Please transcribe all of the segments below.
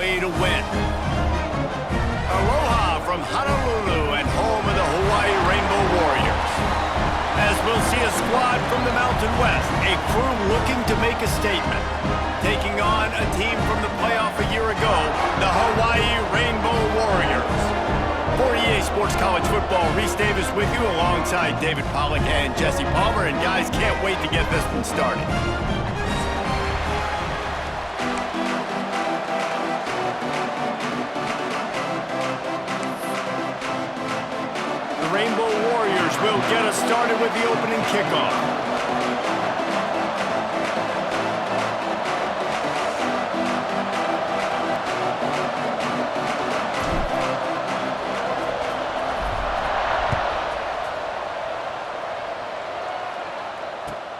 Hawaii to win. Aloha from Honolulu and home of the Hawaii Rainbow Warriors. As we'll see a squad from the Mountain West, a crew looking to make a statement. Taking on a team from the playoff a year ago, the Hawaii Rainbow Warriors. For EA Sports College Football, Reese Davis with you alongside David Pollack and Jesse Palmer. And guys, can't wait to get this one started. The Rainbow Warriors will get us started with the opening kickoff.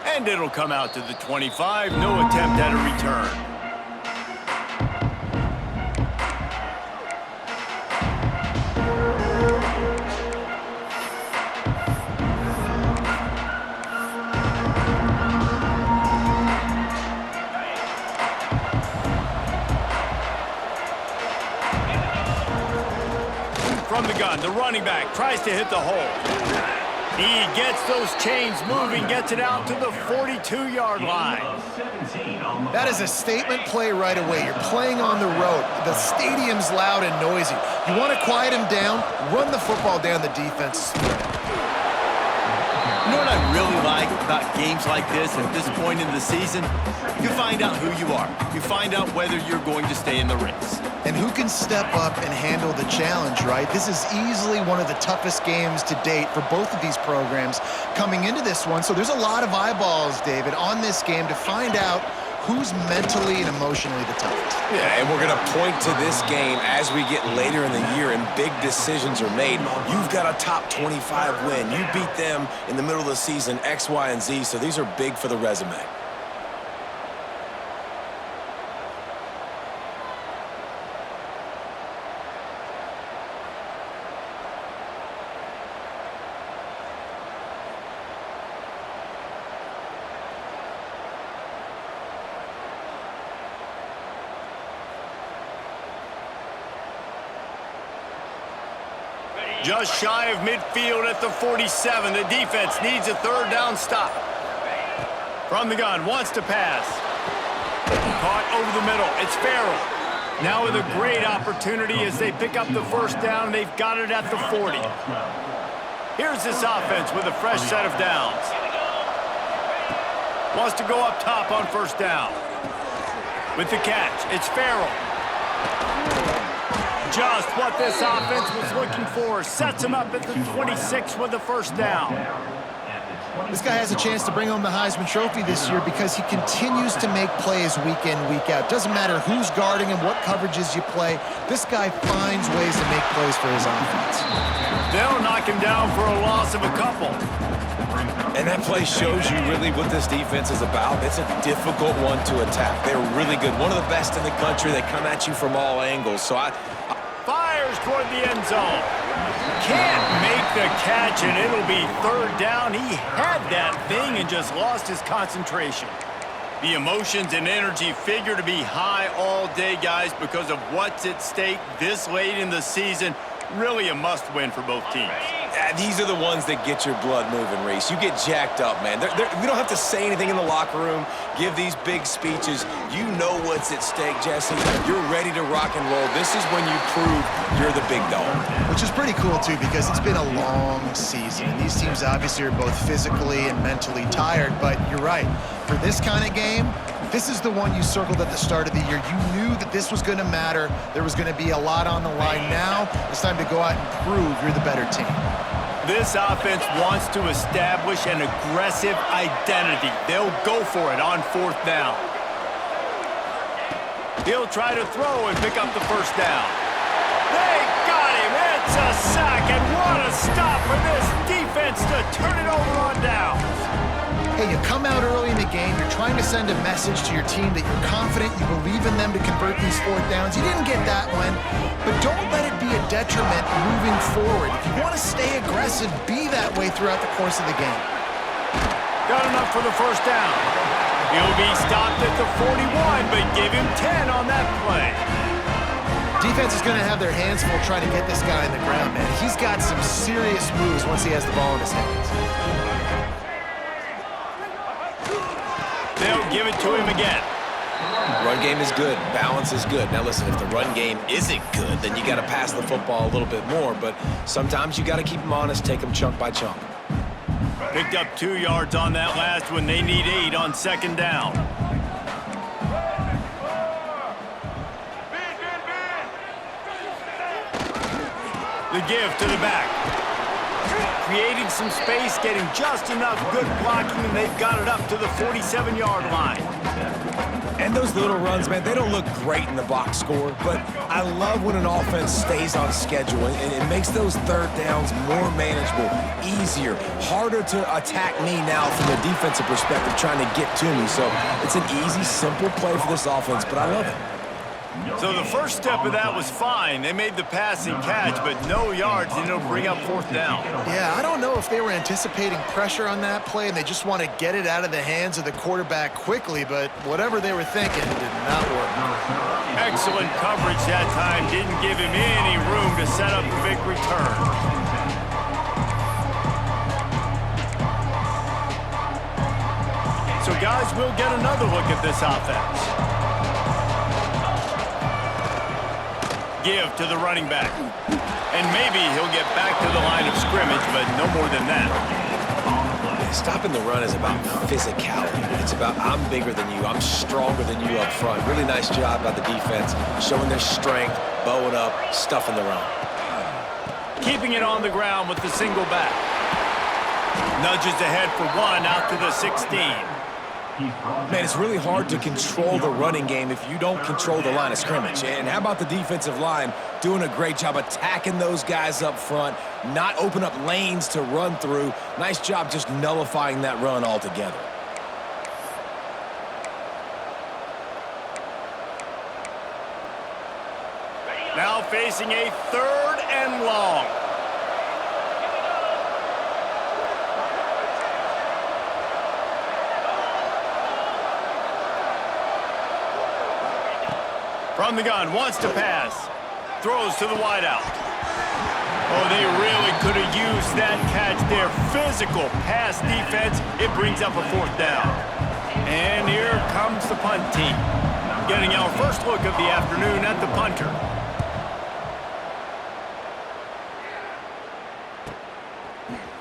And it'll come out to the 25. No attempt at a return. From the gun, the running back tries to hit the hole. He gets those chains moving, gets it out to the 42-yard line. That is a statement play right away. You're playing on the road. The stadium's loud and noisy. You want to quiet him down, run the football down the defense. You know what I really like about games like this at this point in the season? You find out who you are. You find out whether you're going to stay in the race. And who can step up and handle the challenge, right? This is easily one of the toughest games to date for both of these programs coming into this one. So there's a lot of eyeballs, David, on this game to find out who's mentally and emotionally the toughest. Yeah, and we're going to point to this game as we get later in the year and big decisions are made. You've got a top 25 win. You beat them in the middle of the season, X, Y, and Z, so these are big for the resume. Just shy of midfield at the 47. The defense needs a third down stop. From the gun, wants to pass. Caught over the middle. It's Farrell. Now with a great opportunity as they pick up the first down. They've got it at the 40. Here's this offense with a fresh set of downs. Wants to go up top on first down. With the catch, it's Farrell. Just what this offense was looking for. Sets him up at the 26 with the first down. This guy has a chance to bring home the Heisman Trophy this year because he continues to make plays week in, week out. Doesn't matter who's guarding him, what coverages you play. This guy finds ways to make plays for his offense. They'll knock him down for a loss of a couple. And that play shows you really what this defense is about. It's a difficult one to attack. They're really good. One of the best in the country. They come at you from all angles. So fires toward the end zone. Can't make the catch, and it'll be third down. He had that thing and just lost his concentration. The emotions and energy figure to be high all day, guys, because of what's at stake this late in the season. Really a must-win for both teams. These are the ones that get your blood moving, Reese. You get jacked up, man. We don't have to say anything in the locker room, give these big speeches. You know what's at stake, Jesse. You're ready to rock and roll. This is when you prove you're the big dog. Which is pretty cool, too, because it's been a long season. And these teams obviously are both physically and mentally tired. But you're right. For this kind of game, this is the one you circled at the start of the year. You knew that this was going to matter. There was going to be a lot on the line. Now it's time to go out and prove you're the better team. This offense wants to establish an aggressive identity. They'll go for it on fourth down. He'll try to throw and pick up the first down. They got him. It's a sack, and what a stop for this defense to turn it over on downs. Hey, you come out early in the game, you're trying to send a message to your team that you're confident, you believe in them to convert these fourth downs. You didn't get that one, but don't let it be a detriment moving forward. If you want to stay aggressive, be that way throughout the course of the game. Got enough for the first down. He'll be stopped at the 41, but give him 10 on that play. Defense is going to have their hands full trying to get this guy on the ground, man. He's got some serious moves once he has the ball in his hands. They'll give it to him again. Run game is good. Balance is good. Now listen, if the run game isn't good, then you got to pass the football a little bit more. But sometimes you got to keep them honest, take them chunk by chunk. Picked up 2 yards on that last one. They need 8 on second down. The give to the back. Creating some space, getting just enough good blocking, and they've got it up to the 47-yard line. And those little runs, man, they don't look great in the box score, but I love when an offense stays on schedule, and it makes those third downs more manageable, easier, harder to attack me now from a defensive perspective trying to get to me. So it's an easy, simple play for this offense, but I love it. So the first step of that was fine. They made the passing catch, but no yards, and it'll bring up fourth down. Yeah, I don't know if they were anticipating pressure on that play and they just want to get it out of the hands of the quarterback quickly, but whatever they were thinking did not work. Excellent coverage that time. Didn't give him any room to set up a big return. So guys, we'll get another look at this offense. Give to the running back. And maybe he'll get back to the line of scrimmage, but no more than that. Stopping the run is about physicality. It's about I'm bigger than you, I'm stronger than you up front. Really nice job by the defense, showing their strength, bowing up, stuffing the run. Keeping it on the ground with the single back. Nudges ahead for 1 out to the 16. Man, it's really hard to control the running game if you don't control the line of scrimmage. And how about the defensive line doing a great job attacking those guys up front, not open up lanes to run through. Nice job just nullifying that run altogether. Now facing a 3rd and long. From the gun, wants to pass. Throws to the wideout. Oh, they really could have used that catch there. Physical pass defense. It brings up a 4th down. And here comes the punt team. Getting our first look of the afternoon at the punter.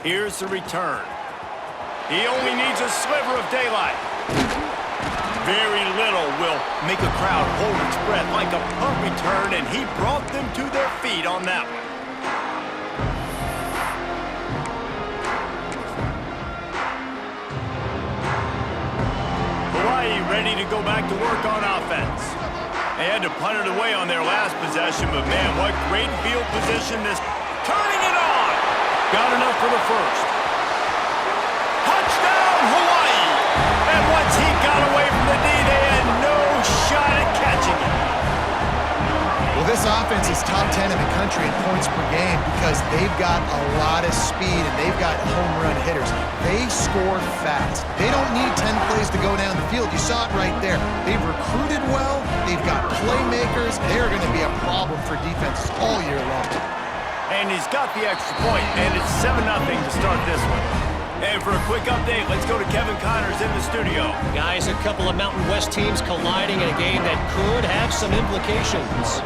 Here's the return. He only needs a sliver of daylight. Very little will make a crowd hold its breath like a punt return, and he brought them to their feet on that one. Hawaii ready to go back to work on offense. They had to punt it away on their last possession, but man, what great field position this. Turning it on! Got enough for the first. Touchdown, Hawaii! And once he got away from the D, they had no shot at catching him. Well, this offense is top 10 in the country in points per game because they've got a lot of speed and they've got home run hitters. They score fast. They don't need 10 plays to go down the field. You saw it right there. They've recruited well. They've got playmakers. They're going to be a problem for defenses all year long. And he's got the extra point, and it's 7-0 to start this one. And for a quick update, let's go to Kevin Connors in the studio. Guys, a couple of Mountain West teams colliding in a game that could have some implications.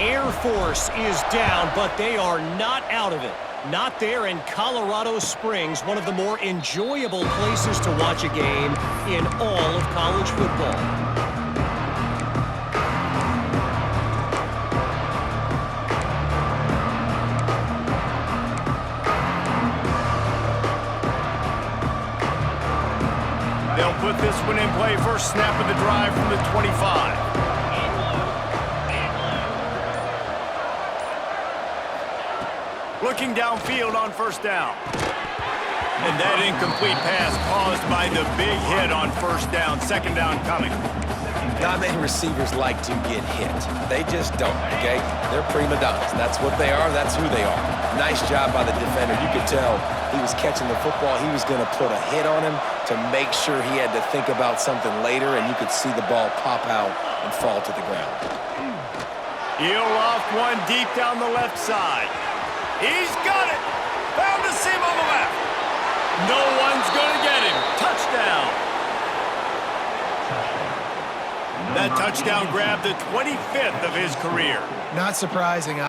Air Force is down, but they are not out of it. Not there in Colorado Springs, one of the more enjoyable places to watch a game in all of college football. They'll put this one in play. First snap of the drive from the 25. Looking downfield on first down. And that incomplete pass caused by the big hit on first down. Second down coming. Not many receivers like to get hit. They just don't, okay? They're prima donnas. That's what they are. That's who they are. Nice job by the defender. You could tell he was catching the football. He was going to put a hit on him to make sure he had to think about something later, and you could see the ball pop out and fall to the ground. He'll loft one deep down the left side. He's got it. Found a seam on the left. No one's going to get him. Touchdown. That touchdown grabbed the 25th of his career. Not surprising.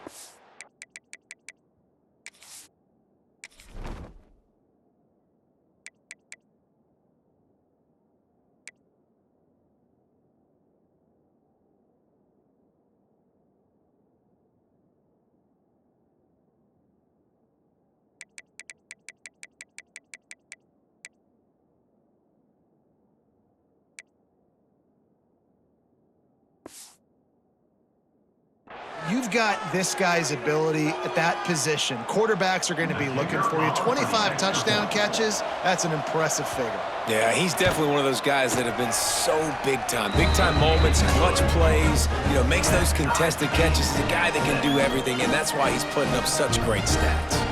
You've got this guy's ability at that position. Quarterbacks are going to be looking for you. 25 touchdown catches, that's an impressive figure. Yeah, he's definitely one of those guys that have been so big time. Big time moments, clutch plays, makes those contested catches. He's a guy that can do everything, and that's why he's putting up such great stats.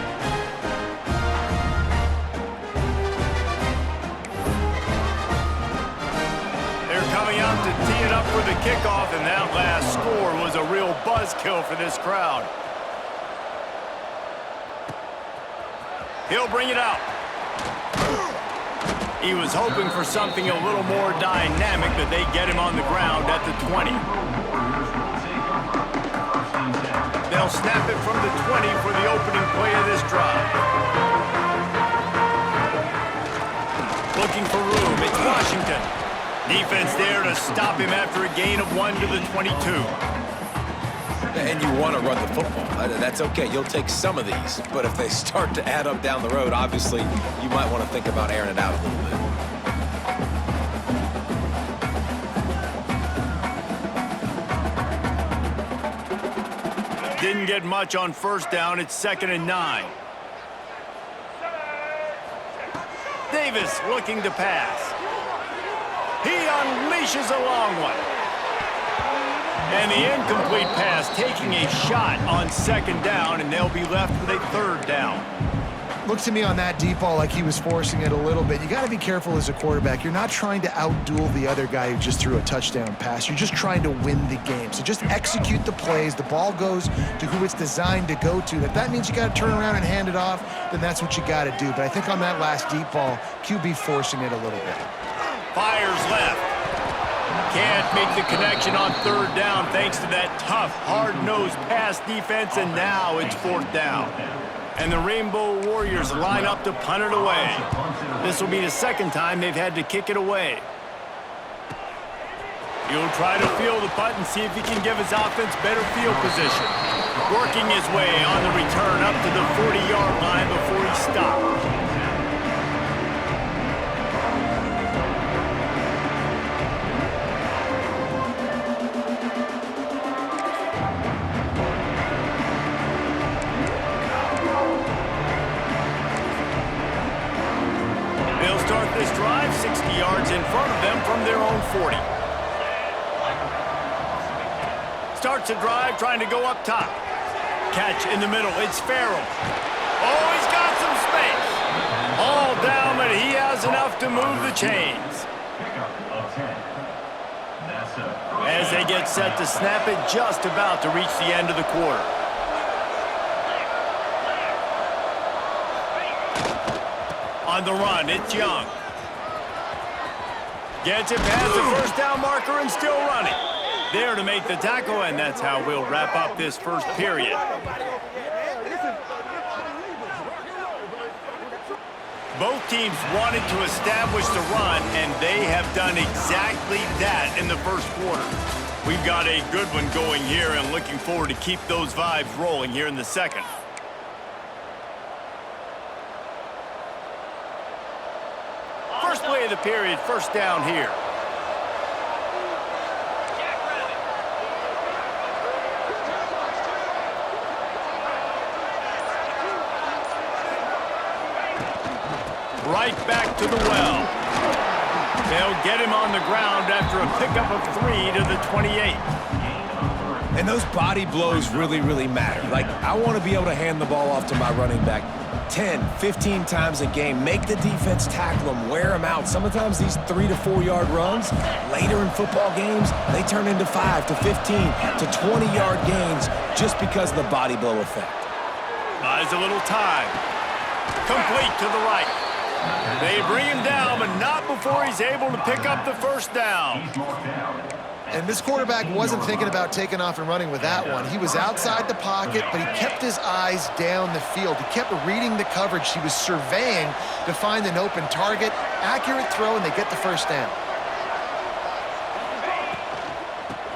Coming out to tee it up for the kickoff, and that last score was a real buzzkill for this crowd. He'll bring it out. He was hoping for something a little more dynamic, but they get him on the ground at the 20. They'll snap it from the 20 for the opening play of this drive. Looking for room, it's Washington. Defense there to stop him after a gain of 1 to the 22. And you want to run the football. That's okay. You'll take some of these. But if they start to add up down the road, obviously, you might want to think about airing it out a little bit. Didn't get much on first down. It's 2nd and 9. Davis looking to pass. He unleashes a long one. And the incomplete pass taking a shot on 2nd down, and they'll be left with a 3rd down. Looks to me on that deep ball like he was forcing it a little bit. You got to be careful as a quarterback. You're not trying to outduel the other guy who just threw a touchdown pass. You're just trying to win the game. So just execute the plays. The ball goes to who it's designed to go to. If that means you got to turn around and hand it off, then that's what you got to do. But I think on that last deep ball, QB forcing it a little bit. Fires left. Can't make the connection on 3rd down thanks to that tough, hard-nosed pass defense, and now it's 4th down. And the Rainbow Warriors line up to punt it away. This will be the 2nd time they've had to kick it away. He'll try to field the punt and see if he can give his offense better field position. Working his way on the return up to the 40-yard line before he stopped. This drive 60 yards in front of them from their own 40. Starts a drive trying to go up top. Catch in the middle. It's Farrell. Oh, he's got some space. All down, but he has enough to move the chains. As they get set to snap it, just about to reach the end of the quarter. On the run, it's Young. Gets it past the first down marker and still running. There to make the tackle, and that's how we'll wrap up this first period. Both teams wanted to establish the run, and they have done exactly that in the first quarter. We've got a good one going here and looking forward to keep those vibes rolling here in the second. First play of the period, first down here. Right back to the well. They'll get him on the ground after a pickup of 3 to the 28. And those body blows really, really matter. Like, I want to be able to hand the ball off to my running back 10, 15 times a game. Make the defense tackle them, wear them out. Sometimes these 3 to 4 yard runs, later in football games, they turn into 5 to 15 to 20-yard gains just because of the body blow effect. Buys a little time. Complete to the right. They bring him down, but not before he's able to pick up the first down. And this quarterback wasn't thinking about taking off and running with that one. He was outside the pocket, but he kept his eyes down the field. He kept reading the coverage. He was surveying to find an open target. Accurate throw, and they get the first down.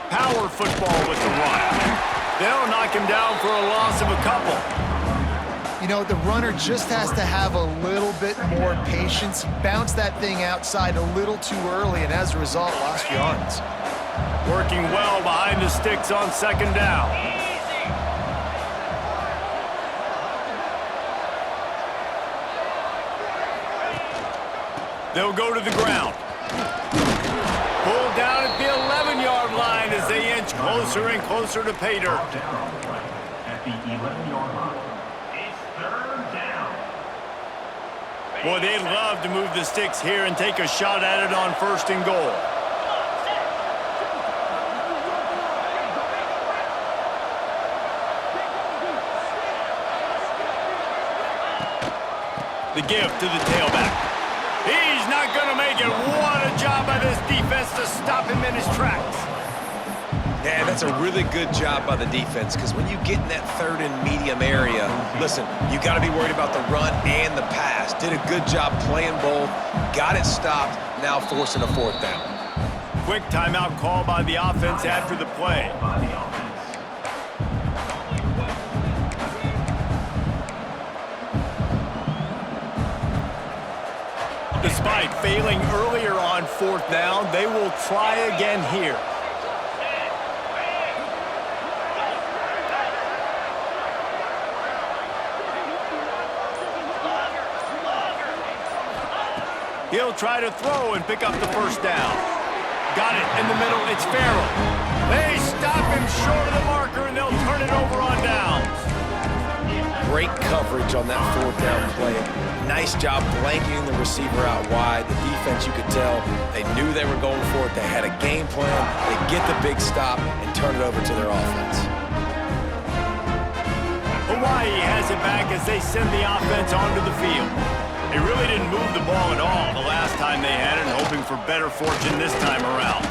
Power football with the run. They'll knock him down for a loss of a couple. You know, the runner just has to have a little bit more patience. He bounced that thing outside a little too early, and as a result, lost yards. Working well behind the sticks on second down. They'll go to the ground. Pulled down at the 11-yard line as they inch closer and closer to pay dirt. At the 11-yard line. It's third down. Boy, they'd love to move the sticks here and take a shot at it on first and goal. The give to the tailback. He's not going to make it. What a job by this defense to stop him in his tracks. Yeah, that's a really good job by the defense, because when you get in that third and medium area, listen, you got to be worried about the run and the pass. Did a good job playing both, got it stopped, now forcing a fourth down. Quick timeout call by the offense after the play. Despite failing earlier on fourth down, they will try again here. He'll try to throw and pick up the first down. Got it in the middle. It's Farrell. They stop him short of the marker, and they'll turn it over on downs. Great coverage on that fourth down play. Nice job blanketing the receiver out wide. The defense, you could tell, they knew they were going for it. They had a game plan. They get the big stop and turn it over to their offense. Hawaii has it back as they send the offense onto the field. They really didn't move the ball at all the last time they had it, hoping for better fortune this time around.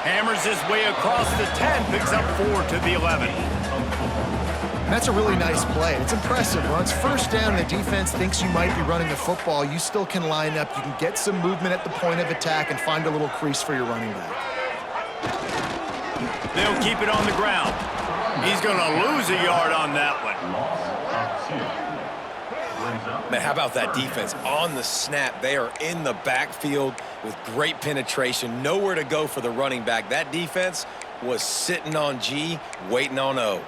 Hammers his way across the 10, picks up 4 to the 11. That's a really nice play. It's impressive. Once first down, the defense thinks you might be running the football. You still can line up. You can get some movement at the point of attack and find a little crease for your running back. They'll keep it on the ground. He's going to lose a yard on that one. Man, how about that defense? On the snap, they are in the backfield with great penetration. Nowhere to go for the running back. That defense was sitting on G, waiting on O.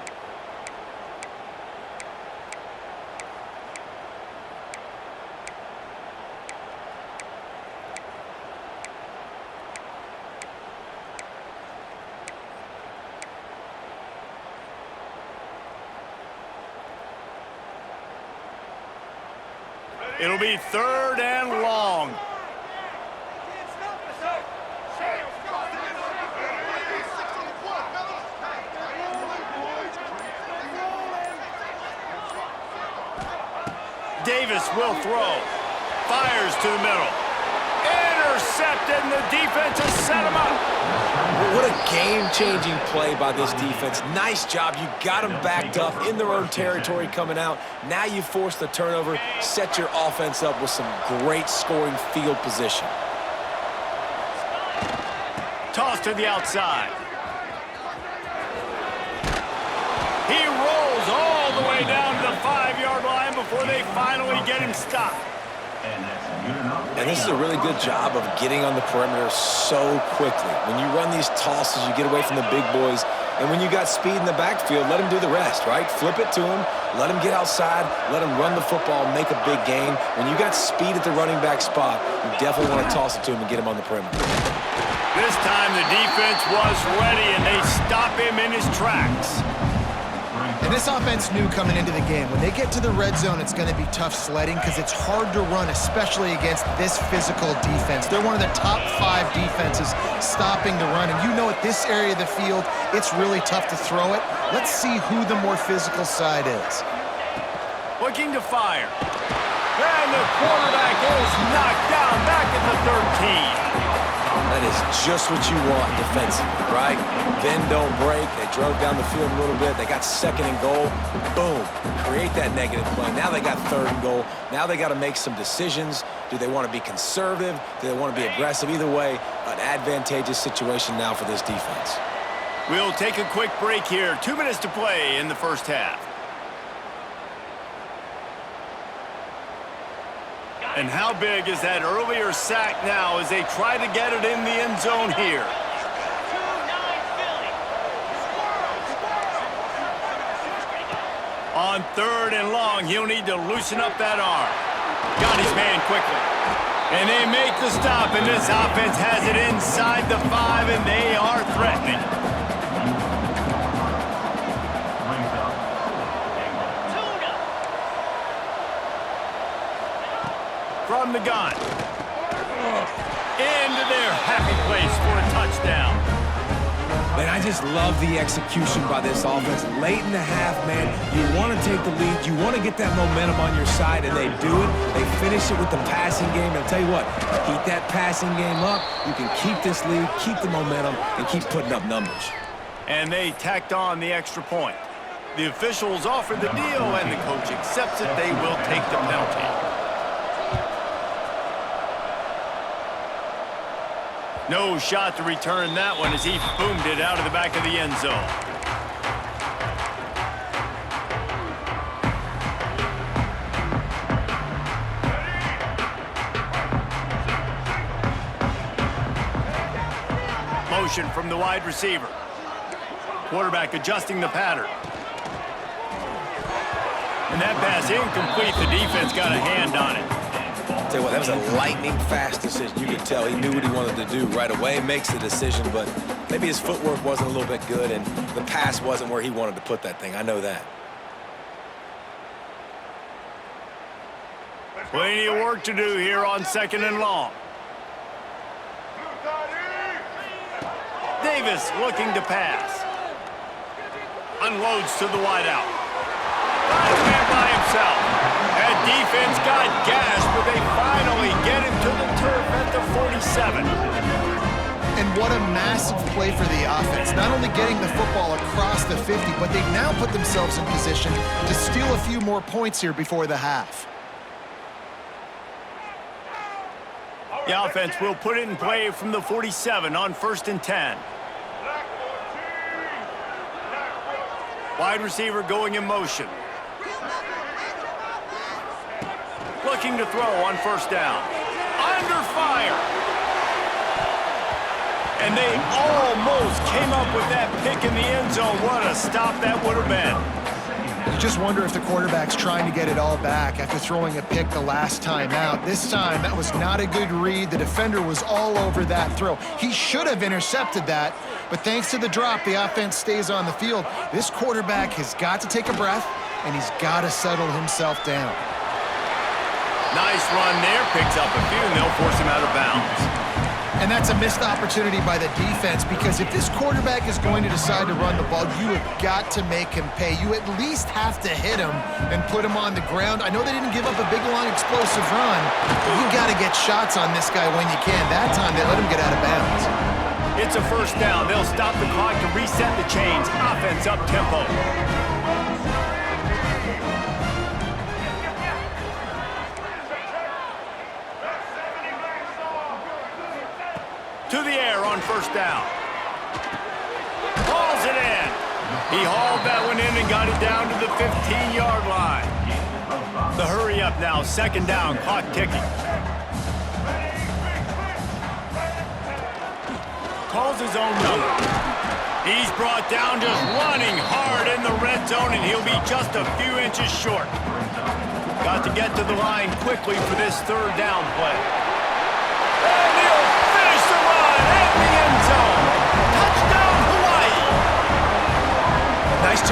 It'll be third and long. Davis will throw. Fires to the middle. Intercepted, and the defense has set him up. What a game-changing play by this defense. Nice job. You got them backed up in their own territory coming out. Now you force the turnover, set your offense up with some great scoring field position. Toss to the outside. He rolls all the way down to the 5-yard line before they finally get him stopped. And this is a really good job of getting on the perimeter so quickly. When you run these tosses, you get away from the big boys. And when you got speed in the backfield, let him do the rest, right? Flip it to him, let him get outside, let him run the football, make a big gain. When you got speed at the running back spot, you definitely want to toss it to him and get him on the perimeter. This time the defense was ready, and they stop him in his tracks. And this offense knew coming into the game, when they get to the red zone, it's going to be tough sledding because it's hard to run, especially against this physical defense. They're one of the top 5 defenses stopping the run. And you know at this area of the field, it's really tough to throw it. Let's see who the more physical side is. Looking to fire. And the quarterback is knocked down back at the 13. That is just what you want defensively, right? Bend, don't break. They drove down the field a little bit. They got 2nd and goal. Boom. Create that negative play. Now they got 3rd and goal. Now they got to make some decisions. Do they want to be conservative? Do they want to be aggressive? Either way, an advantageous situation now for this defense. We'll take a quick break here. 2 minutes to play in the first half. And how big is that earlier sack now as they try to get it in the end zone here? On 3rd and long, he'll need to loosen up that arm. Got his man quickly. And they make the stop, and this offense has it inside the 5, and they are threatening. From the gun. Into their happy place for a touchdown. Man, I just love the execution by this offense. Late in the half, man, you want to take the lead. You want to get that momentum on your side, and they do it. They finish it with the passing game. And I'll tell you what, keep that passing game up. You can keep this lead, keep the momentum, and keep putting up numbers. And they tacked on the extra point. The officials offer the deal, and the coach accepts it. They will take the penalty. No shot to return that one as he boomed it out of the back of the end zone. Motion from the wide receiver. Quarterback adjusting the pattern. And that pass incomplete. The defense got a hand on it. Tell you what, that was a lightning-fast decision. You could tell he knew what he wanted to do right away, makes the decision, but maybe his footwork wasn't a little bit good, and the pass wasn't where he wanted to put that thing. I know that. Plenty of work to do here on 2nd and long. Davis looking to pass. Unloads to the wideout. Finds man by himself. That defense got gashed, but they finally get him to the turf at the 47. And what a massive play for the offense. Not only getting the football across the 50, but they've now put themselves in position to steal a few more points here before the half. The offense will put it in play from the 47 on 1st and 10. Wide receiver going in motion. Looking to throw on 1st down. Under fire. And they almost came up with that pick in the end zone. What a stop that would have been. You just wonder if the quarterback's trying to get it all back after throwing a pick the last time out. This time, that was not a good read. The defender was all over that throw. He should have intercepted that, but thanks to the drop, the offense stays on the field. This quarterback has got to take a breath, and he's got to settle himself down. Nice run there, picks up a few, and they'll force him out of bounds. And that's a missed opportunity by the defense, because if this quarterback is going to decide to run the ball, you have got to make him pay. You at least have to hit him and put him on the ground. I know they didn't give up a big, long, explosive run, but you got to get shots on this guy when you can. That time, they let him get out of bounds. It's a 1st down. They'll stop the clock to reset the chains. Offense up tempo. To the air on 1st down. Hauls it in. He hauled that one in and got it down to the 15-yard line. The hurry up now, 2nd down, clock ticking. Calls his own number. He's brought down just running hard in the red zone, and he'll be just a few inches short. Got to get to the line quickly for this 3rd down play. And he'll finish the run at the end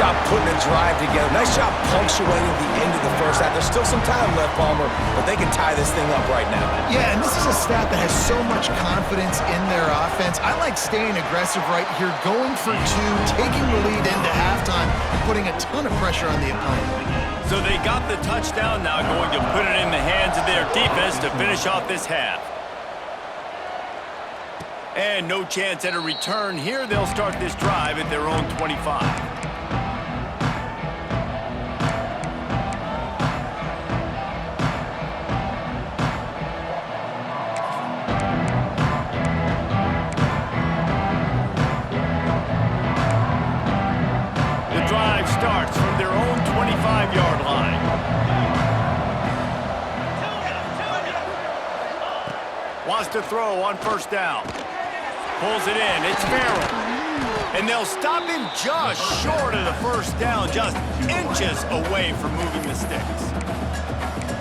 job putting a drive together. Nice job punctuating the end of the first half. There's still some time left, Palmer, but they can tie this thing up right now. Yeah, and this is a staff that has so much confidence in their offense. I like staying aggressive right here, going for two, taking the lead into halftime, putting a ton of pressure on the opponent. So they got the touchdown, now going to put it in the hands of their defense to finish off this half. And no chance at a return here. They'll start this drive at their own 25. Starts from their own 25-yard line. Wants to throw on first down. Pulls it in. It's Farrell. And they'll stop him just short of the first down, just inches away from moving the sticks.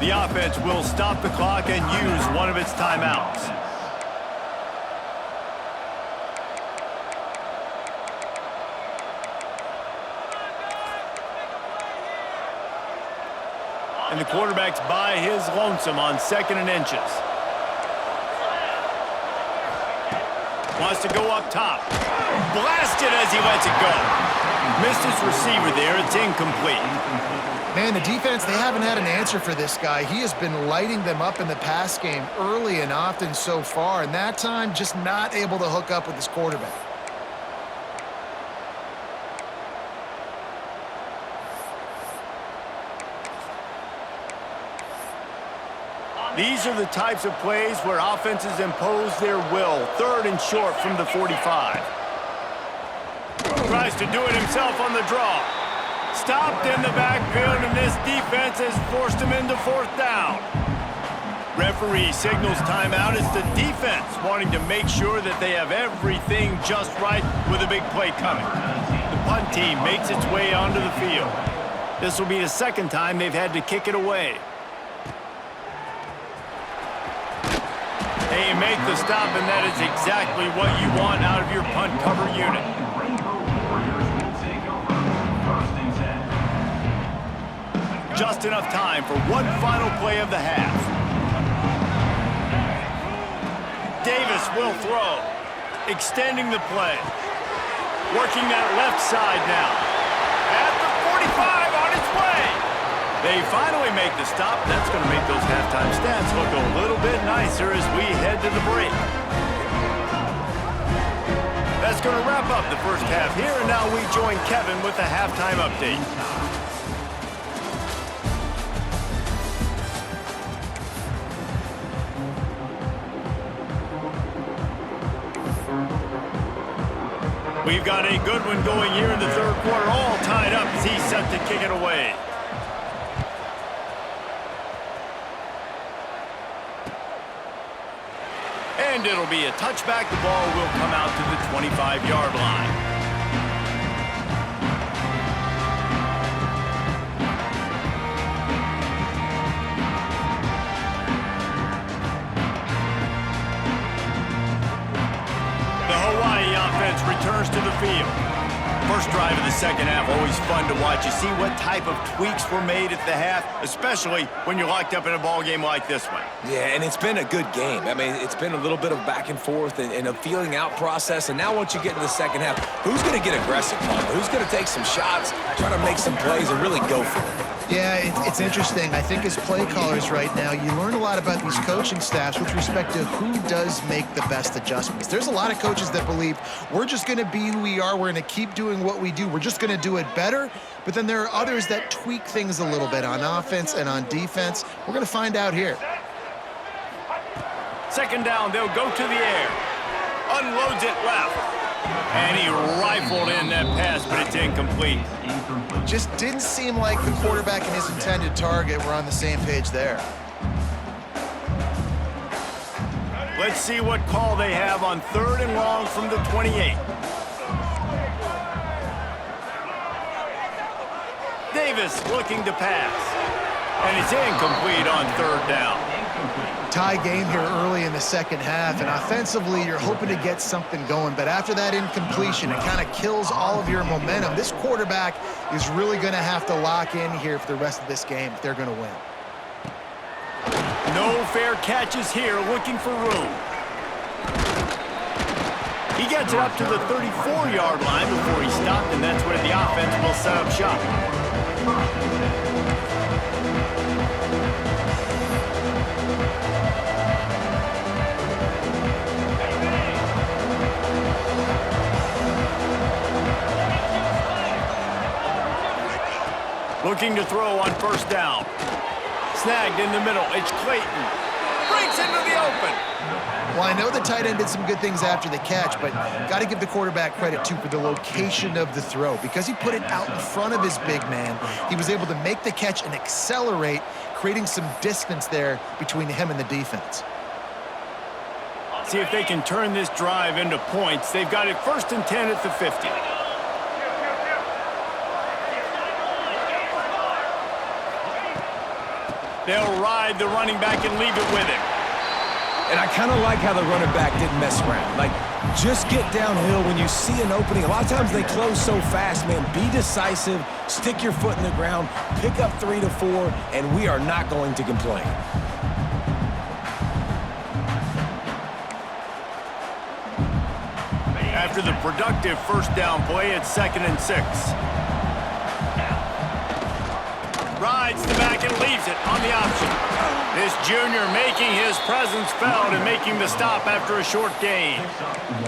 The offense will stop the clock and use one of its timeouts. And the quarterback's by his lonesome on 2nd and inches. Wants to go up top. Blasted as he lets it go. Missed his receiver there. It's incomplete. Man, the defense, they haven't had an answer for this guy. He has been lighting them up in the pass game early and often so far, and that time just not able to hook up with his quarterback. These are the types of plays where offenses impose their will. 3rd and short from the 45. Tries to do it himself on the draw. Stopped in the backfield, and this defense has forced him into 4th down. Referee signals timeout. It's the defense wanting to make sure that they have everything just right with a big play coming. The punt team makes its way onto the field. This will be the 2nd time they've had to kick it away. They make the stop, and that is exactly what you want out of your punt cover unit. Just enough time for one final play of the half. Davis will throw, extending the play. Working that left side now. At the 45, on its way. They finally make the stop. That's going to make those halftime stats look a little bit nicer as we head to the break. That's going to wrap up the first half here, and now we join Kevin with the halftime update. We've got a good one going here in the 3rd quarter, all tied up as he's set to kick it away. And it'll be a touchback. The ball will come out to the 25-yard line. The Hawaii offense returns to the field. First drive of the 2nd half, always fun to watch. You see what type of tweaks were made at the half, especially when you're locked up in a ball game like this one. Yeah, and it's been a good game. I mean, it's been a little bit of back and forth and a feeling out process. And now once you get in the 2nd half, who's going to get aggressive, Palmer? Who's going to take some shots, try to make some plays, and really go for it? Yeah, it's interesting. I think as play callers right now, you learn a lot about these coaching staffs with respect to who does make the best adjustments. There's a lot of coaches that believe we're just going to be who we are. We're going to keep doing what we do. We're just going to do it better. But then there are others that tweak things a little bit on offense and on defense. We're going to find out here. 2nd down, they'll go to the air. Unloads it left. And he rifled in that pass, but it's incomplete. Just didn't seem like the quarterback and his intended target were on the same page there. Let's see what call they have on 3rd and long from the 28. Davis looking to pass. And it's incomplete on 3rd down. Tie game here early in the second half, and offensively, you're hoping to get something going. But after that incompletion, it kind of kills all of your momentum. This quarterback is really going to have to lock in here for the rest of this game if they're going to win. No fair catches here, looking for room. He gets it up to the 34-yard line before he stopped, and that's where the offense will set up shop. Looking to throw on first down. Snagged in the middle. It's Clayton. Breaks into the open. Well, I know the tight end did some good things after the catch, but got to give the quarterback credit, too, for the location of the throw. Because he put it out in front of his big man, he was able to make the catch and accelerate, creating some distance there between him and the defense. See if they can turn this drive into points. They've got it 1st and 10 at the 50. They'll ride the running back and leave it with him. And I kind of like how the running back didn't mess around. Like, just get downhill when you see an opening. A lot of times they close so fast, man. Be decisive, stick your foot in the ground, pick up 3 to 4, and we are not going to complain. After the productive first down play, it's 2nd and 6. Rides the back and leaves it on the option. This junior making his presence felt and making the stop after a short gain.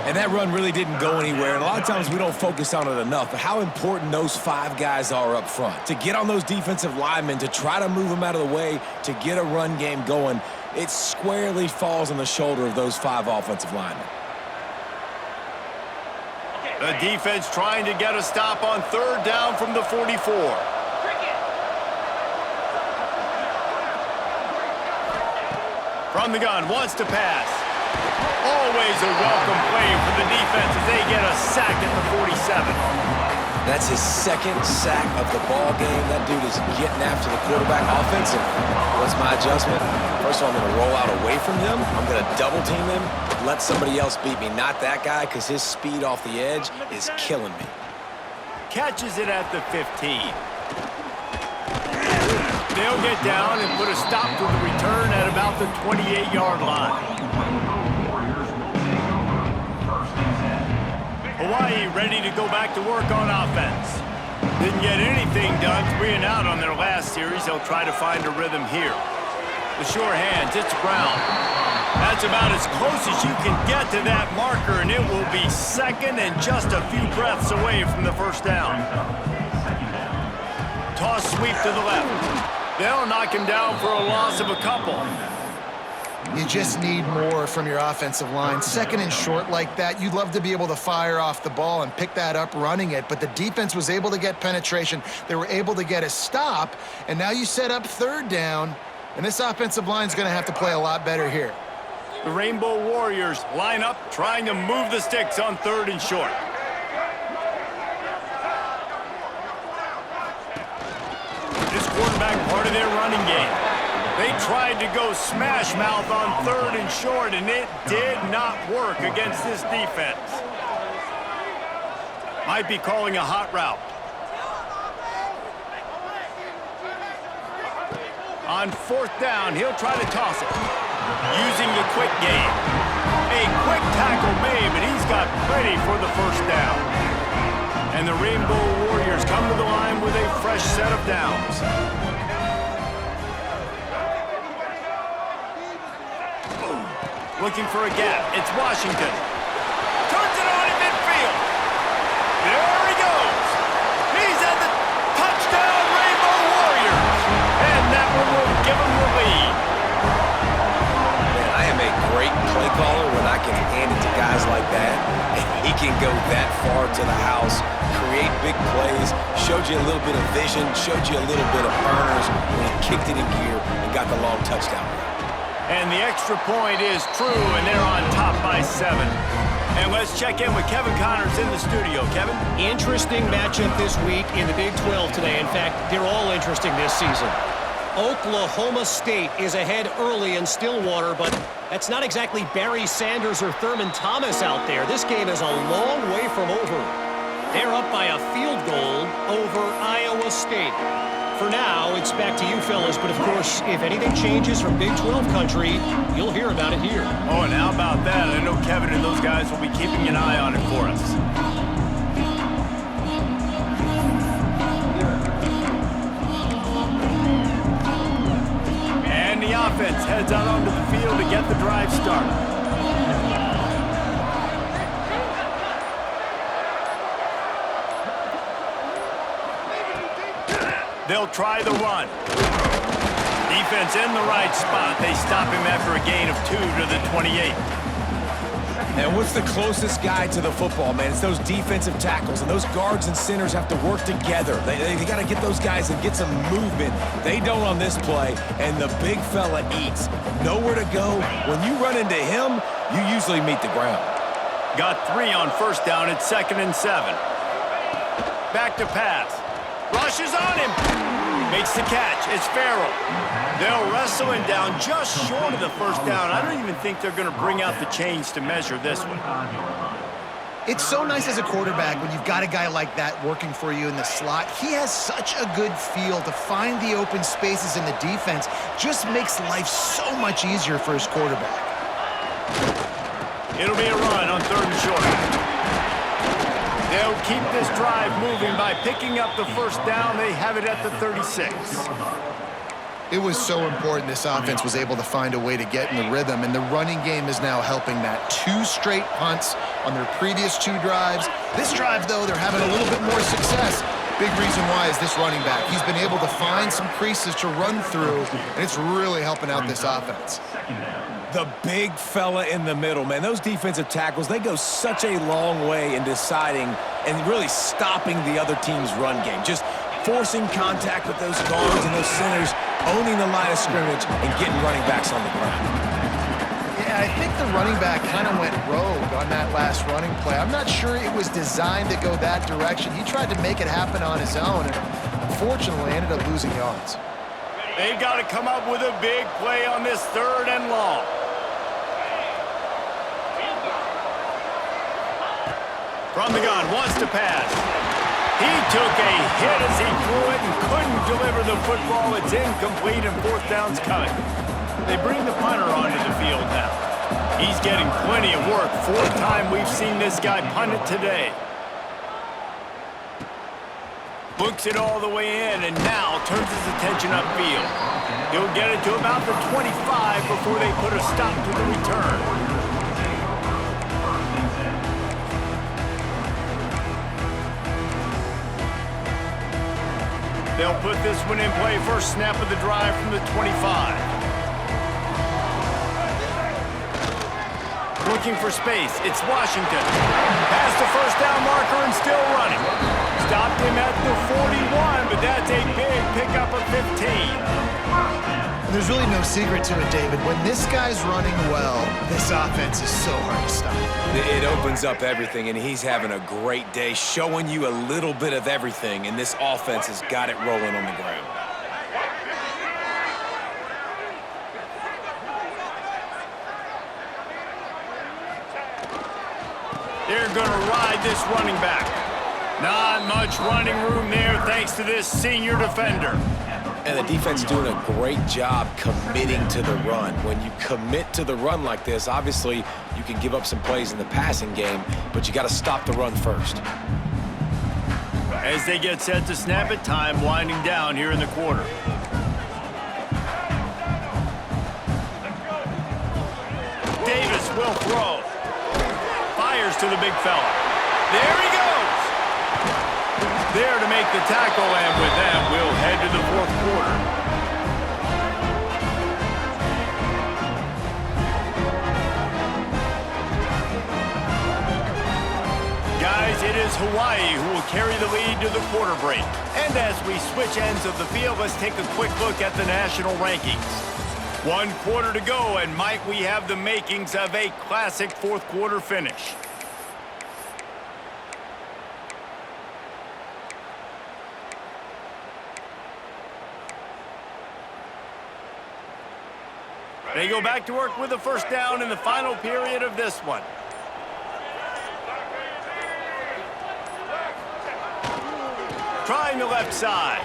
And that run really didn't go anywhere, and a lot of times we don't focus on it enough, but how important those 5 guys are up front. To get on those defensive linemen, to try to move them out of the way, to get a run game going, it squarely falls on the shoulder of those 5 offensive linemen. The defense trying to get a stop on 3rd down from the 44. From the gun, wants to pass. Always a welcome play for the defense as they get a sack at the 47. That's his 2nd sack of the ball game. That dude is getting after the quarterback offensive. What's my adjustment? First of all, I'm going to roll out away from him. I'm going to double team him, let somebody else beat me. Not that guy, because his speed off the edge is killing me. Catches it at the 15. They'll get down and put a stop to the return at about the 28-yard line. Hawaii ready to go back to work on offense. Didn't get anything done 3 and out on their last series. They'll try to find a rhythm here. The sure hands, it's Brown. That's about as close as you can get to that marker, and it will be 2nd and just a few breaths away from the first down. Toss sweep to the left. They'll knock him down for a loss of a couple. You just need more from your offensive line. 2nd and short like that, you'd love to be able to fire off the ball and pick that up running it, but the defense was able to get penetration. They were able to get a stop, and now you set up 3rd down, and this offensive line's going to have to play a lot better here. The Rainbow Warriors line up, trying to move the sticks on 3rd and short. This quarterback part of their running game. They tried to go smash mouth on 3rd and short, and it did not work against this defense. Might be calling a hot route. On 4th down, he'll try to toss it. Using the quick game. A quick tackle made, but he's got plenty for the first down. And the Rainbow Warriors come to the line with a fresh set of downs. Looking for a gap. It's Washington. Turns it on in midfield. There he goes. He's at the touchdown, Rainbow Warriors. And that one will give him the lead. Man, I am a great play caller when I can hand it to guys like that. And he can go that far to the house, create big plays, showed you a little bit of vision, showed you a little bit of burners when he kicked it in gear and got the long touchdown. And the extra point is true, and they're on top by 7. And let's check in with Kevin Connors in the studio. Kevin? Interesting matchup this week in the Big 12 today. In fact, they're all interesting this season. Oklahoma State is ahead early in Stillwater, but that's not exactly Barry Sanders or Thurman Thomas out there. This game is a long way from over. They're up by a field goal over Iowa State. For now, it's back to you fellas, but of course, if anything changes from Big 12 country, you'll hear about it here. Oh, and how about that? I know Kevin and those guys will be keeping an eye on it for us. And the offense heads out onto the field to get the drive started. They'll try the run. Defense in the right spot. They stop him after a gain of 2 to the 28. And what's the closest guy to the football, man? It's those defensive tackles, and those guards and centers have to work together. They got to get those guys and get some movement. They don't on this play, and the big fella eats. Nowhere to go. When you run into him, you usually meet the ground. Got 3 on first down at 2nd and 7. Back to pass. Rushes on him. Makes the catch. It's Farrell. They'll wrestle him down just short of the first down. I don't even think they're going to bring out the chains to measure this one. It's so nice as a quarterback when you've got a guy like that working for you in the slot. He has such a good feel to find the open spaces in the defense. Just makes life so much easier for his quarterback. It'll be a run on 3rd and short. They'll keep this drive moving by picking up the first down. They have it at the 36. It was so important this offense was able to find a way to get in the rhythm, and the running game is now helping that. 2 straight punts on their previous 2 drives. This drive, though, they're having a little bit more success. Big reason why is this running back. He's been able to find some creases to run through, and it's really helping out this offense. The big fella in the middle, man. Those defensive tackles, they go such a long way in deciding and really stopping the other team's run game. Just forcing contact with those guards and those centers, owning the line of scrimmage, and getting running backs on the ground. Yeah, I think the running back kind of went rogue on that last running play. I'm not sure it was designed to go that direction. He tried to make it happen on his own, and unfortunately ended up losing yards. They've got to come up with a big play on this 3rd and long. From the gun, wants to pass. He took a hit as he threw it and couldn't deliver the football. It's incomplete and 4th down's coming. They bring the punter onto the field now. He's getting plenty of work. 4th time we've seen this guy punt it today. Books it all the way in and now turns his attention upfield. He'll get it to about the 25 before they put a stop to the return. They'll put this one in play. First snap of the drive from the 25. Looking for space. It's Washington. Past the first down marker and still running. Stopped him at the 41, but that's a big pickup of 15. There's really no secret to it, David. When this guy's running well, this offense is so hard to stop. It opens up everything, and he's having a great day, showing you a little bit of everything, and this offense has got it rolling on the ground. They're going to ride this running back. Not much running room there thanks to this senior defender. And the defense doing a great job committing to the run. When you commit to the run like this, obviously you can give up some plays in the passing game, but you got to stop the run first. As they get set to snap it, time winding down here in the quarter. Davis will throw. Fires to the big fella. There he goes. There to make the tackle, and with that, we'll head to the 4th quarter. Guys, it is Hawaii who will carry the lead to the quarter break. And as we switch ends of the field, let's take a quick look at the national rankings. 1 quarter to go, and Mike, we have the makings of a classic 4th quarter finish. They go back to work with a first down in the final period of this one. Trying the left side.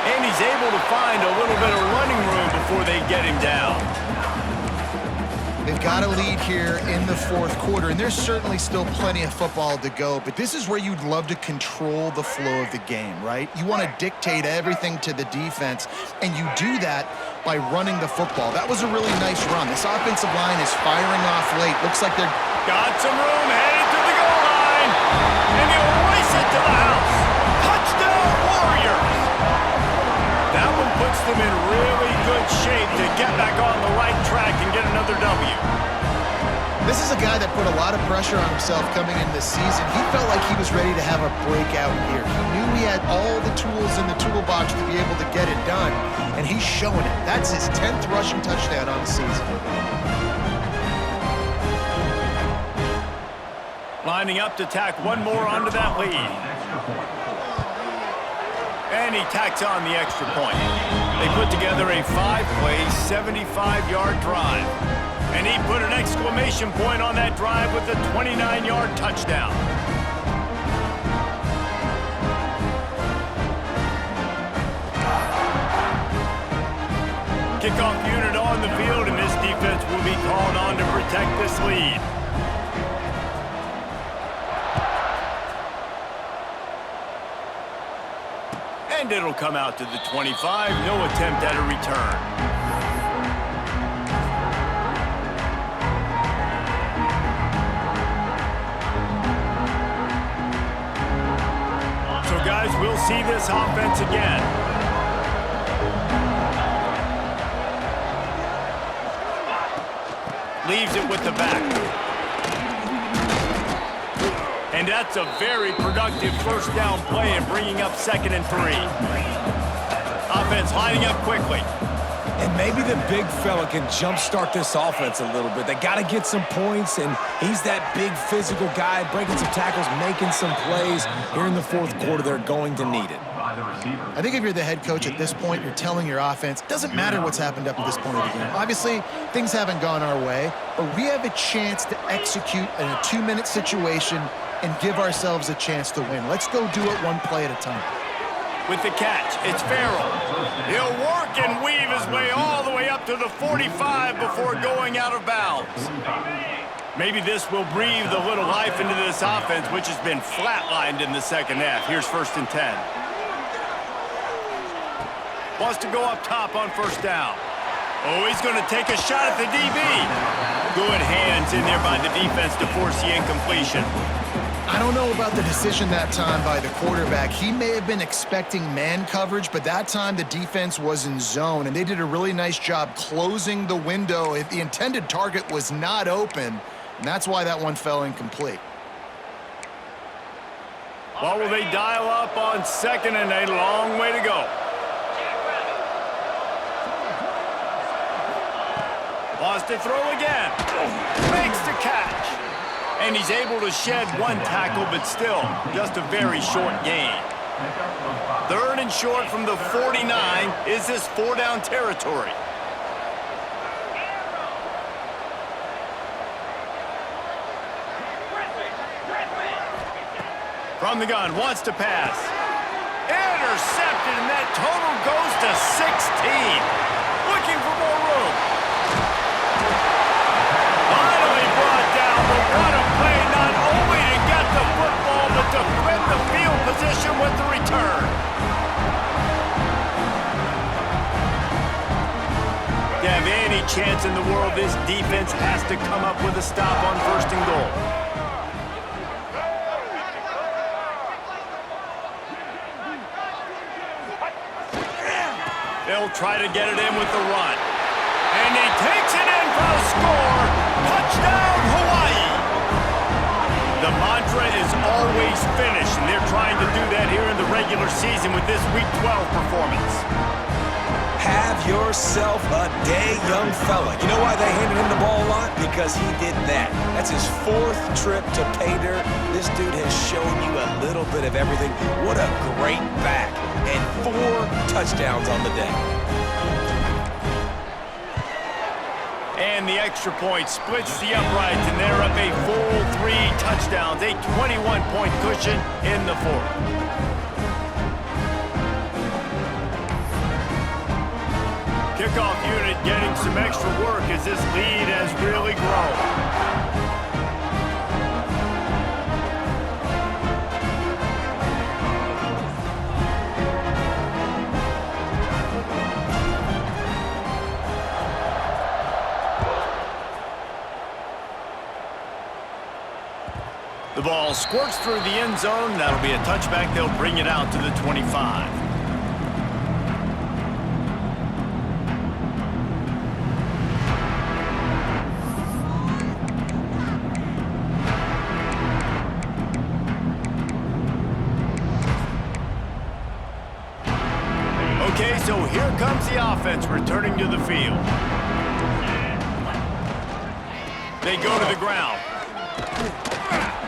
And he's able to find a little bit of running room before they get him down. They've got a lead here in the fourth quarter, and there's certainly still plenty of football to go, but this is where you'd love to control the flow of the game, right? You want to dictate everything to the defense, and you do that by running the football. That was a really nice run. This offensive line is firing off late. Looks like they're... Got some room, headed to the goal line, and he'll race it to the house. Touchdown, Warriors! That one puts them in really good shape to get back on the right track and get another W. This is a guy that put a lot of pressure on himself coming in this season. He felt like he was ready to have a breakout year. He knew he had all the tools in the toolbox to be able to get it done, and he's showing it. That's his 10th rushing touchdown on the season. Lining up to tack one more onto that lead. And he tacks on the extra point. They put together a 5-play, 75-yard drive. And he put an exclamation point on that drive with a 29-yard touchdown. Kickoff unit on the field, and this defense will be called on to protect this lead. And it'll come out to the 25. No attempt at a return. So, guys, we'll see this offense again. Leaves it with the back. And that's a very productive first down play and bringing up 2nd and 3. Offense lining up quickly. And maybe the big fella can jumpstart this offense a little bit. They got to get some points, and he's that big physical guy, breaking some tackles, making some plays. Here in the fourth quarter, they're going to need it. I think if you're the head coach at this point, you're telling your offense, it doesn't matter what's happened up to this point of the game. Obviously, things haven't gone our way, but we have a chance to execute in a 2-minute situation and give ourselves a chance to win. Let's go do it one play at a time. With the catch, it's Farrell. He'll work and weave his way all the way up to the 45 before going out of bounds. Maybe this will breathe a little life into this offense, which has been flatlined in the second half. Here's 1st and 10. Wants to go up top on first down. Oh, he's going to take a shot at the DB. Good hands in there by the defense to force the incompletion. I don't know about the decision that time by the quarterback. He may have been expecting man coverage, but that time the defense was in zone, and they did a really nice job closing the window. If the intended target was not open, and that's why that one fell incomplete. Well, will they dial up on 2nd and a long way to go? Wants to throw again. Makes the catch. And he's able to shed one tackle, but still just a very short gain. 3rd and short from the 49. Is this 4-down territory? From the gun, wants to pass. Intercepted, and that total goes to 16. Looking for more room. Finally brought down, but what a play, not only to get the football, but to flip the field position with the return. To have any chance in the world, this defense has to come up with a stop on 1st and goal. They'll try to get it in with the run. And he takes it in for the score. Touchdown, Hawaii. The mantra is always finish, and they're trying to do that here in the regular season with this Week 12 performance. Have yourself a day, young fella. You know why they handed him the ball a lot? Because he did that. That's his 4th trip to pay dirt. This dude has shown you a little bit of everything. What a great back. And 4 touchdowns on the day. And the extra point splits the uprights, and they're up a full 3 touchdowns, a 21-point cushion in the fourth. Kickoff unit getting some extra work as this lead has really grown. The ball squirts through the end zone. That'll be a touchback. They'll bring it out to the 25. Okay, so here comes the offense returning to the field. They go to the ground.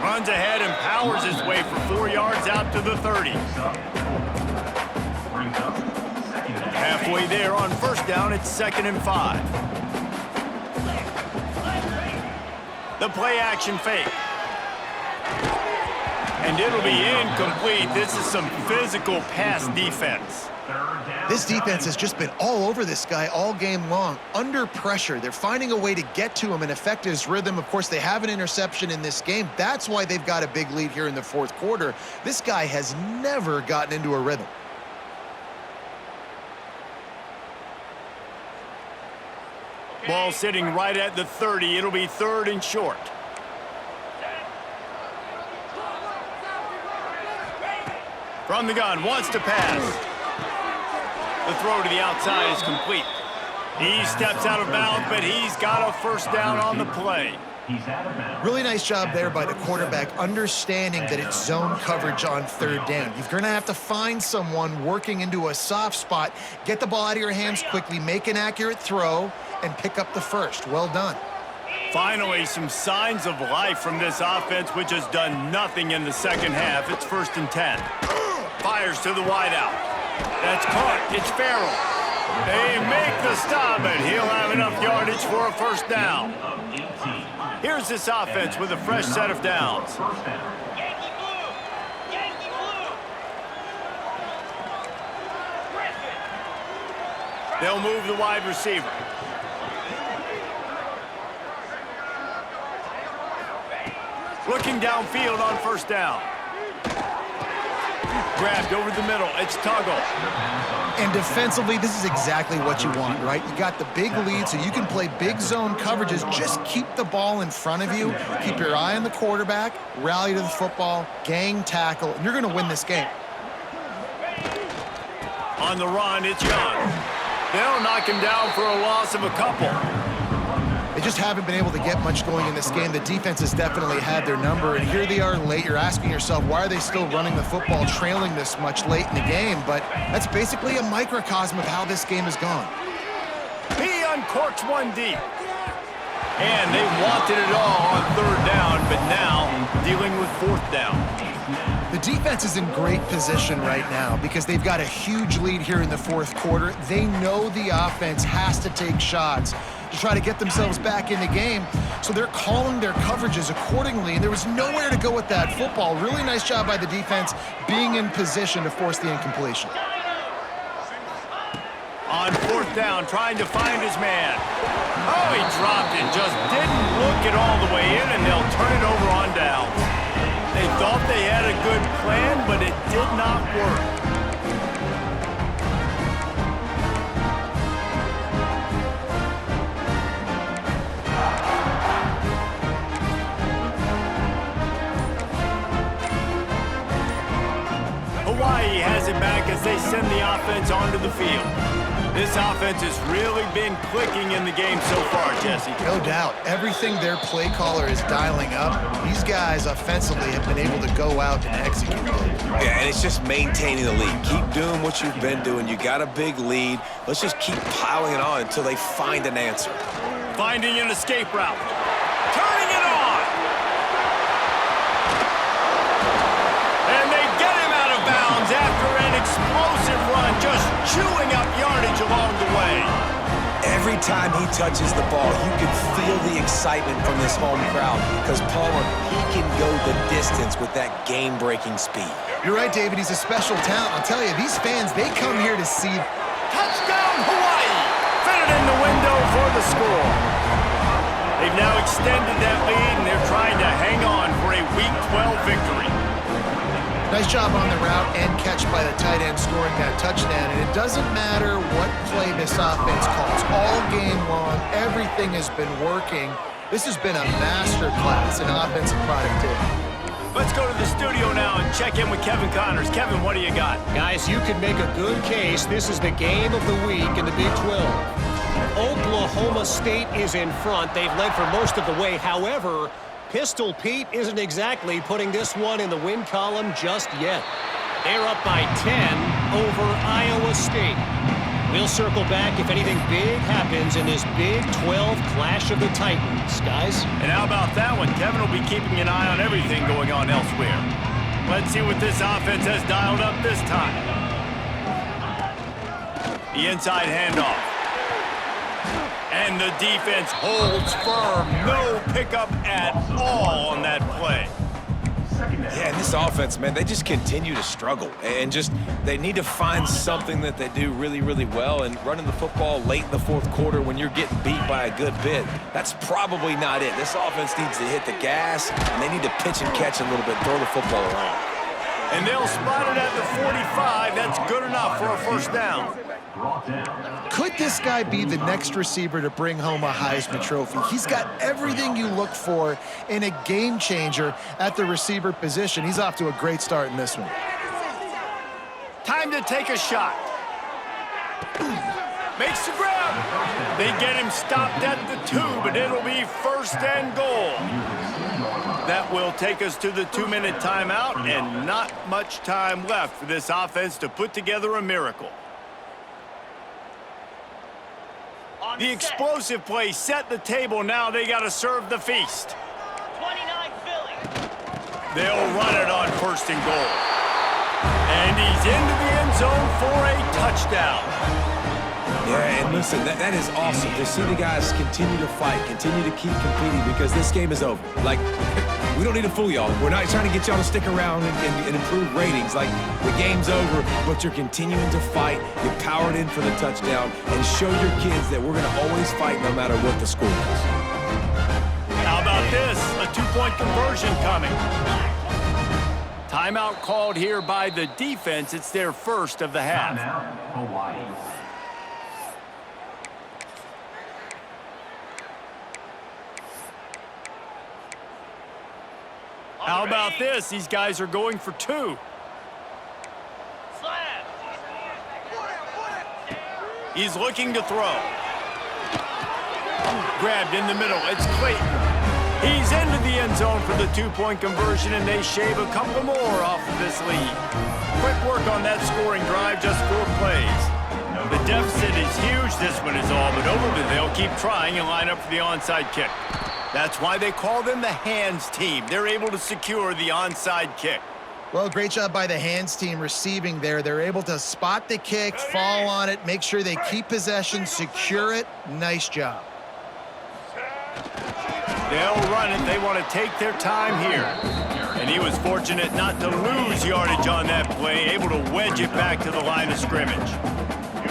Runs ahead and powers his way for 4 yards out to the 30. Halfway there on first down, it's 2nd and 5. The play action fake. And it'll be incomplete. This is some physical pass defense. This defense has just been all over this guy all game long. Under pressure, they're finding a way to get to him and affect his rhythm. Of course, they have an interception in this game. That's why they've got a big lead here in the fourth quarter. This guy has never gotten into a rhythm. Ball sitting right at the 30. It'll be 3rd and short. From the gun, wants to pass. The throw to the outside is complete. He steps out of bounds, but he's got a first down on the play. Really nice job there by the quarterback, understanding that it's zone coverage on 3rd down. You're going to have to find someone working into a soft spot, get the ball out of your hands quickly, make an accurate throw, and pick up the first. Well done. Finally, some signs of life from this offense, which has done nothing in the second half. It's 1st and 10. Fires to the wideout. That's caught. It's Farrell. They make the stop, and he'll have enough yardage for a first down. Here's this offense with a fresh set of downs. They'll move the wide receiver. Looking downfield on first down. Grabbed over the middle. It's Tuggle. And defensively, this is exactly what you want, right? You got the big lead, so you can play big zone coverages. Just keep the ball in front of you. Keep your eye on the quarterback. Rally to the football. Gang tackle. And you're going to win this game. On the run, it's Young. They'll knock him down for a loss of a couple. They just haven't been able to get much going in this game. The defense has definitely had their number, and here they are late. You're asking yourself, why are they still running the football, trailing this much late in the game? But that's basically a microcosm of how this game has gone. He uncorks one deep. And they wanted it all on 3rd down, but now dealing with 4th down. The defense is in great position right now because they've got a huge lead here in the fourth quarter. They know the offense has to take shots to try to get themselves back in the game, so they're calling their coverages accordingly, and there was nowhere to go with that football. Really nice job by the defense being in position to force the incompletion. On 4th down, trying to find his man. Oh, he dropped it, just didn't look it all the way in, and they'll turn it over on downs. They thought they had a good plan, but it did not work. Hawaii has it back as they send the offense onto the field. This offense has really been clicking in the game so far, Jesse. No doubt. Everything their play caller is dialing up, these guys offensively have been able to go out and execute. Yeah, and it's just maintaining the lead. Keep doing what you've been doing. You got a big lead. Let's just keep piling it on until they find an answer. Finding an escape route. Turning it on! And they get him out of bounds after an explosive run, just chewing up yardage along the way. Every time he touches the ball, you can feel the excitement from this home crowd because Palmer, he can go the distance with that game-breaking speed. You're right, David. He's a special talent. I'll tell you, these fans, they come here to see. Touchdown, Hawaii! Fitted in the window for the score. They've now extended that lead, and they're trying to hang on for a Week 12 victory. Nice job on the route and catch by the tight end scoring that touchdown. And it doesn't matter what play this offense calls. All game long, everything has been working. This has been a masterclass in offensive productivity. Let's go to the studio now and check in with Kevin Connors. Kevin, what do you got? Guys, you could make a good case. This is the game of the week in the Big 12. Oklahoma State is in front. They've led for most of the way. However, Pistol Pete isn't exactly putting this one in the win column just yet. They're up by 10 over Iowa State. We'll circle back if anything big happens in this Big 12 Clash of the Titans, guys. And how about that one? Kevin will be keeping an eye on everything going on elsewhere. Let's see what this offense has dialed up this time. The inside handoff. And the defense holds firm. No pickup at all on that play. Yeah, and this offense, man, they just continue to struggle. And just, they need to find something that they do really, really well. And running the football late in the fourth quarter when you're getting beat by a good bit, that's probably not it. This offense needs to hit the gas, and they need to pitch and catch a little bit, throw the football around. And they'll spot it at the 45. That's good enough for a first down. Could this guy be the next receiver to bring home a Heisman Trophy? He's got everything you look for in a game changer at the receiver position. He's off to a great start in this one. Time to take a shot. Makes the grab. They get him stopped at the 2, but it'll be first and goal. That will take us to the 2-minute timeout, and not much time left for this offense to put together a miracle. The explosive play set the table. Now they got to serve the feast. 29 Philly. They'll run it on first and goal. And he's into the end zone for a touchdown. Yeah, and listen, that is awesome to see the guys continue to fight, continue to keep competing, because this game is over. Like, we don't need to fool y'all. We're not trying to get y'all to stick around and improve ratings. Like, the game's over, but you're continuing to fight. You powered in for the touchdown, and show your kids that we're going to always fight no matter what the score is. How about this? A 2-point conversion coming. Timeout called here by the defense. It's their first of the half. Timeout, Hawaii. How about this? These guys are going for 2. Slam. He's looking to throw. Grabbed in the middle. It's Clayton. He's into the end zone for the 2-point conversion, and they shave a couple more off of this lead. Quick work on that scoring drive, just 4 plays. The deficit is huge. This one is all but over, but they'll keep trying and line up for the onside kick. That's why they call them the hands team. They're able to secure the onside kick. Well, great job by the hands team receiving there. They're able to spot the kick, fall on it, make sure they keep possession, secure it. Nice job. They'll run it. They want to take their time here. And he was fortunate not to lose yardage on that play, able to wedge it back to the line of scrimmage.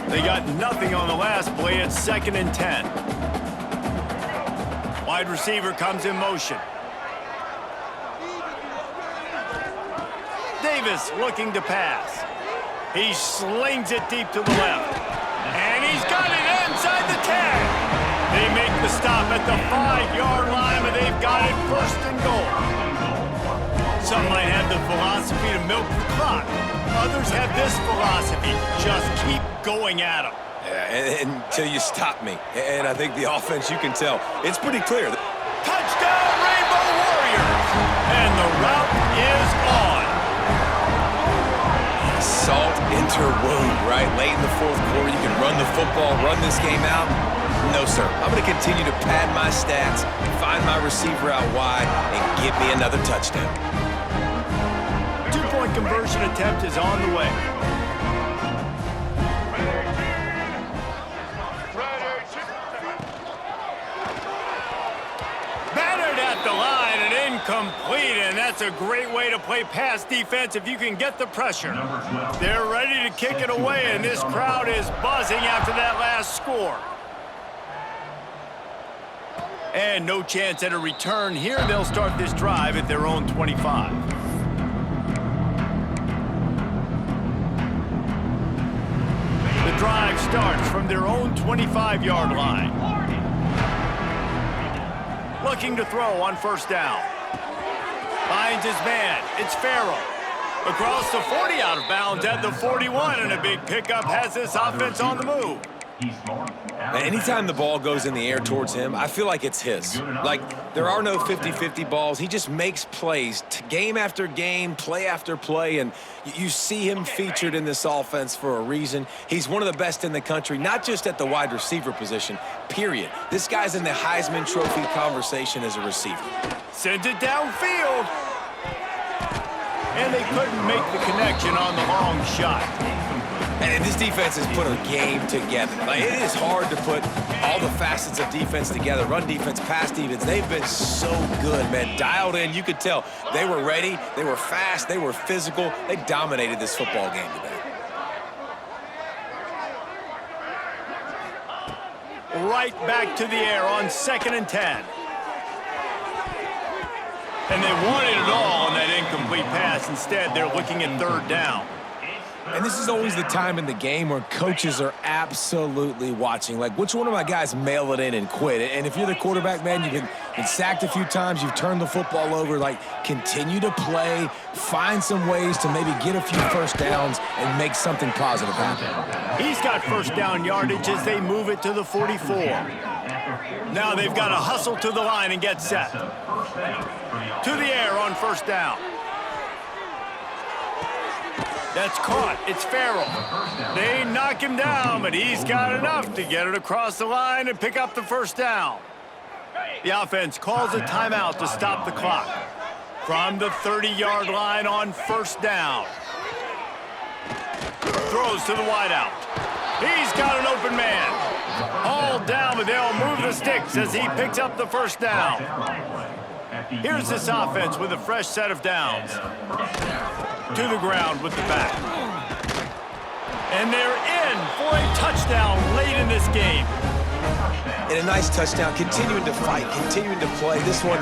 They got nothing on the last play. It's 2nd and 10. Wide receiver comes in motion. Davis looking to pass. He slings it deep to the left. And he's got it inside the 10. They make the stop at the 5-yard line, but they've got it first and goal. Some might have the philosophy to milk the clock. Others have this philosophy: just keep going at them. Yeah, until you stop me. And I think the offense, you can tell, it's pretty clear. Touchdown, Rainbow Warriors! And the route is on. Salt into wound, right? Late in the fourth quarter, you can run the football, run this game out. No, sir. I'm going to continue to pad my stats, find my receiver out wide, and give me another touchdown. 2-point conversion attempt is on the way. Incomplete, and that's a great way to play pass defense if you can get the pressure. They're ready to kick it away, and this crowd is buzzing after that last score. And no chance at a return here. They'll start this drive at their own 25. The drive starts from their own 25-yard line. Looking to throw on first down. Finds his man. It's Farrell. Across the 40, out of bounds at the 41, and a big pickup has this offense on the move. Anytime the ball goes in the air towards him, I feel like it's his. Like, there are no 50-50 balls. He just makes plays game after game, play after play, and you see him featured in this offense for a reason. He's one of the best in the country, not just at the wide receiver position, period. This guy's in the Heisman Trophy conversation as a receiver. Sends it downfield. And they couldn't make the connection on the long shot. And this defense has put a game together. Like, it is hard to put all the facets of defense together. Run defense, pass defense. They've been so good, man. Dialed in. You could tell they were ready. They were fast. They were physical. They dominated this football game today. Right back to the air on 2nd and 10. And they wanted it all on that incomplete pass. Instead, they're looking at 3rd down. And this is always the time in the game where coaches are absolutely watching. Like, which one of my guys mail it in and quit? And if you're the quarterback, man, you've been sacked a few times, you've turned the football over. Like, continue to play, find some ways to maybe get a few first downs and make something positive happen. He's got first down yardage as they move it to the 44. Now they've got to hustle to the line and get set. To the air on first down. That's caught. It's Farrell. They knock him down, but he's got enough to get it across the line and pick up the first down. The offense calls a timeout to stop the clock. From the 30-yard line on first down. Throws to the wideout. He's got an open man. All down, but they'll move the sticks as he picks up the first down. Here's this offense with a fresh set of downs. To the ground with the back. And they're in for a touchdown late in this game. And a nice touchdown, continuing to fight, continuing to play. This one,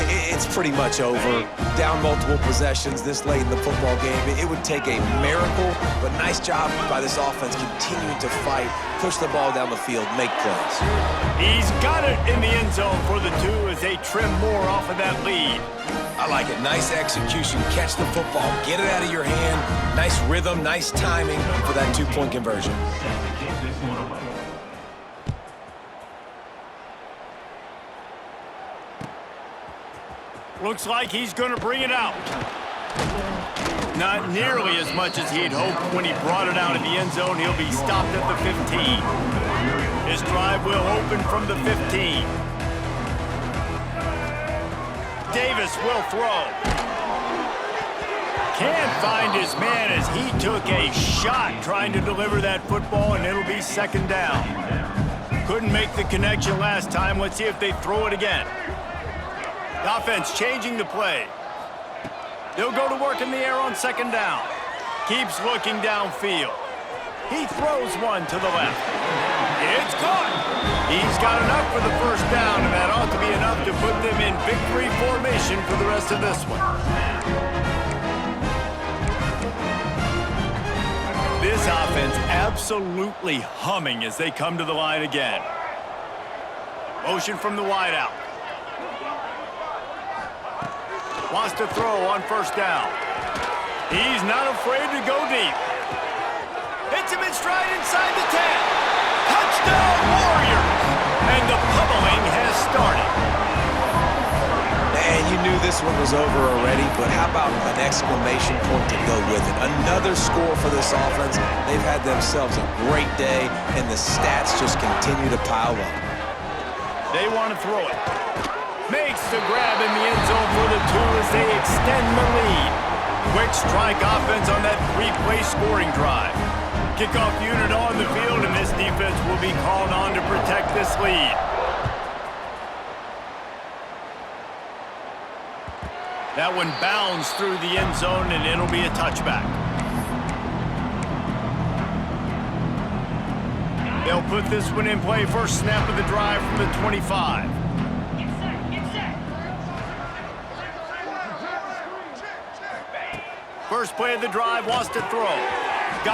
it's pretty much over. Down multiple possessions this late in the football game. It would take a miracle, but nice job by this offense continuing to fight, push the ball down the field, make plays. He's got it in the end zone for the 2 as they trim more off of that lead. I like it. Nice execution. Catch the football. Get it out of your hand. Nice rhythm, nice timing for that 2-point conversion. Looks like he's going to bring it out. Not nearly as much as he'd hoped when he brought it out in the end zone. He'll be stopped at the 15. His drive will open from the 15. Davis will throw. Can't find his man as he took a shot trying to deliver that football, and it'll be 2nd down. Couldn't make the connection last time. Let's see if they throw it again. The offense changing the play. They'll go to work in the air on 2nd down. Keeps looking downfield. He throws one to the left. It's caught. He's got enough for the first down, and that ought to be enough to put them in victory formation for the rest of this one. This offense absolutely humming as they come to the line again. Motion from the wideout. Wants to throw on first down. He's not afraid to go deep. Hits him in stride inside the 10. Touchdown Warriors! And the pummeling has started. And you knew this one was over already, but how about an exclamation point to go with it? Another score for this offense. They've had themselves a great day, and the stats just continue to pile up. They want to throw it. Makes the grab in the end zone for the 2 as they extend the lead. Quick strike offense on that 3-play scoring drive. Kickoff unit on the field, and this defense will be called on to protect this lead. That one bounds through the end zone, and it'll be a touchback. They'll put this one in play. First snap of the drive from the 25. Get set, get set. First play of the drive, wants to throw.